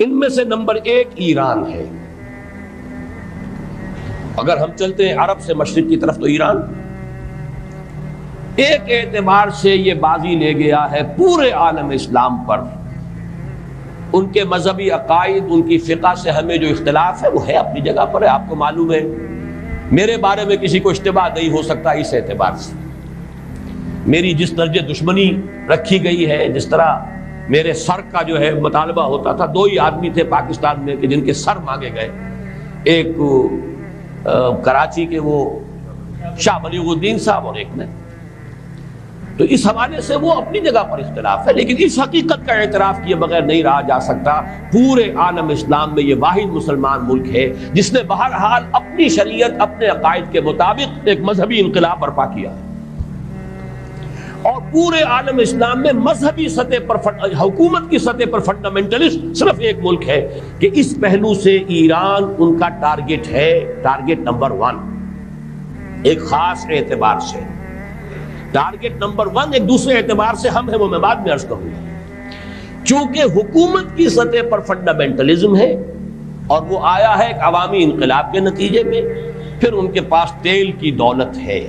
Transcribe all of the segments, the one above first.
ان میں سے نمبر 1 ایران ہے۔ اگر ہم چلتے ہیں عرب سے مشرق کی طرف تو ایران ایک اعتبار سے یہ بازی لے گیا ہے پورے عالم اسلام پر۔ ان کے مذہبی عقائد، ان کی فقہ سے ہمیں جو اختلاف ہے وہ ہے اپنی جگہ پر ہے، آپ کو معلوم ہے۔ میرے بارے میں کسی کو اشتباہ نہیں ہو سکتا اس اعتبار سے۔ میری جس درجے دشمنی رکھی گئی ہے، جس طرح میرے سر کا جو ہے مطالبہ ہوتا تھا، 2 ہی آدمی تھے پاکستان میں کہ جن کے سر مانگے گئے، ایک کراچی کے وہ شاہ بلیغ الدین صاحب اور ایک نے، تو اس حوالے سے وہ اپنی جگہ پر اختلاف ہے، لیکن اس حقیقت کا اعتراف کیے بغیر نہیں رہا جا سکتا پورے عالم اسلام میں یہ واحد مسلمان ملک ہے جس نے بہرحال اپنی شریعت، اپنے عقائد کے مطابق ایک مذہبی انقلاب برپا کیا ہے۔ اور پورے عالم اسلام میں مذہبی سطح پر، حکومت کی سطح پر فنڈامنٹلسٹ صرف ایک ملک ہے کہ اس پہلو سے ایران ان کا ٹارگٹ ہے، ٹارگٹ نمبر 1 ایک خاص اعتبار سے۔ ٹارگٹ نمبر 1 ایک دوسرے اعتبار سے ہم ہیں، وہ میں بعد میں عرض کروں گا۔ چونکہ حکومت کی سطح پر فنڈامنٹلزم ہے اور وہ آیا ہے ایک عوامی انقلاب کے نتیجے میں، پھر ان کے پاس تیل کی دولت ہے،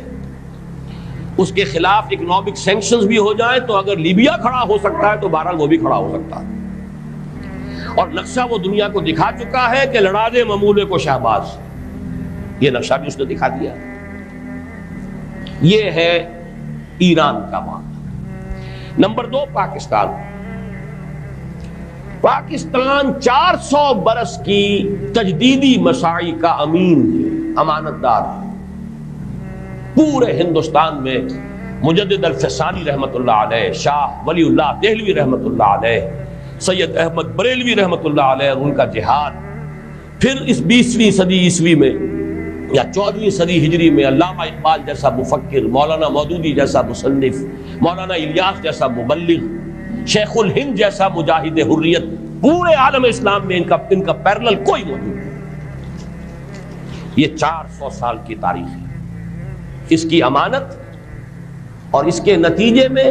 اس کے خلاف اکنامک سینکشنز بھی ہو جائیں تو اگر لیبیا کھڑا ہو سکتا ہے تو بہرحال وہ بھی کھڑا ہو سکتا ہے۔ اور نقشہ وہ دنیا کو دکھا چکا ہے کہ لڑا دے ممولے کو شہباز، یہ نقشہ بھی اس نے دکھا دیا۔ یہ ہے ایران کا معاملہ۔ نمبر 2 پاکستان۔ پاکستان 400 برس کی تجدیدی مساعی کا امین ہے، امانت دار ہے۔ پورے ہندوستان میں مجدد الفسانی رحمت اللہ علیہ، شاہ ولی اللہ دہلوی رحمت اللہ علیہ، سید احمد بریلوی رحمت اللہ علیہ اور ان کا جہاد، پھر اس 20ویں صدی عیسوی میں یا 14ویں صدی ہجری میں علامہ اقبال جیسا مفکر، مولانا مودودی جیسا مصنف، مولانا الیاس جیسا مبلغ، شیخ الہند جیسا مجاہد حریت، پورے عالم اسلام میں ان کا پیرلل کوئی موجود نہیں۔ یہ 400 سال کی تاریخ ہے، اس کی امانت اور اس کے نتیجے میں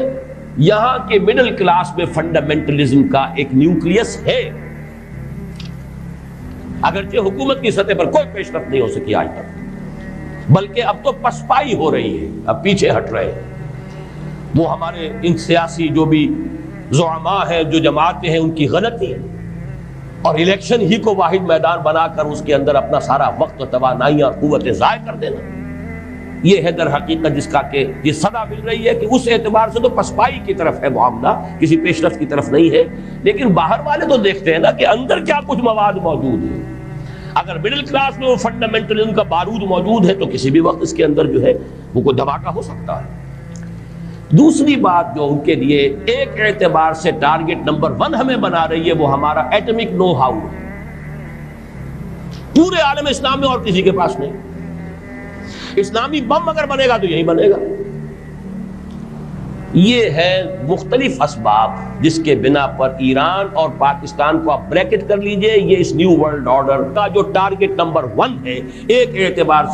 یہاں کے مڈل کلاس میں فنڈامنٹلزم کا ایک نیوکلیس ہے، اگرچہ حکومت کی سطح پر کوئی پیش رفت نہیں ہو سکی آج تک، بلکہ اب تو پسپائی ہو رہی ہے، اب پیچھے ہٹ رہے ہیں۔ وہ ہمارے ان سیاسی جو بھی زعماء ہیں، جو جماعتیں ہیں، ان کی غلطی ہے اور الیکشن ہی کو واحد میدان بنا کر اس کے اندر اپنا سارا وقت و توانائی اور قوتیں ضائع کر دینا، یہ ہے در حقیقت جس کا کہ یہ صدا مل رہی ہے کہ اس اعتبار سے تو پسپائی کی طرف ہے معاملہ، کسی پیش رفت کی طرف نہیں ہے۔ لیکن باہر والے تو دیکھتے ہیں نا کہ اندر کیا کچھ مواد موجود ہے۔ اگر مڈل کلاس میں وہ فنڈامنٹلزم کا بارود موجود ہے تو کسی بھی وقت اس کے اندر جو ہے وہ کوئی دھماکہ ہو سکتا ہے۔ دوسری بات جو ان کے لیے ایک اعتبار سے ٹارگٹ نمبر 1 ہمیں بنا رہی ہے وہ ہمارا ایٹمک نو ہاؤ ہے، پورے عالم اسلام میں اور کسی کے پاس نہیں۔ اسلامی بم اگر بنے گا تو یہی بنے گا۔ یہ ہے مختلف اسباب جس کے بنا پر ایران اور پاکستان کو آپ بریکٹ کر لیجئے، یہ اس نیو ورلڈ آرڈر کا جو ٹارگٹ نمبر 1 ہے ایک اعتبار سے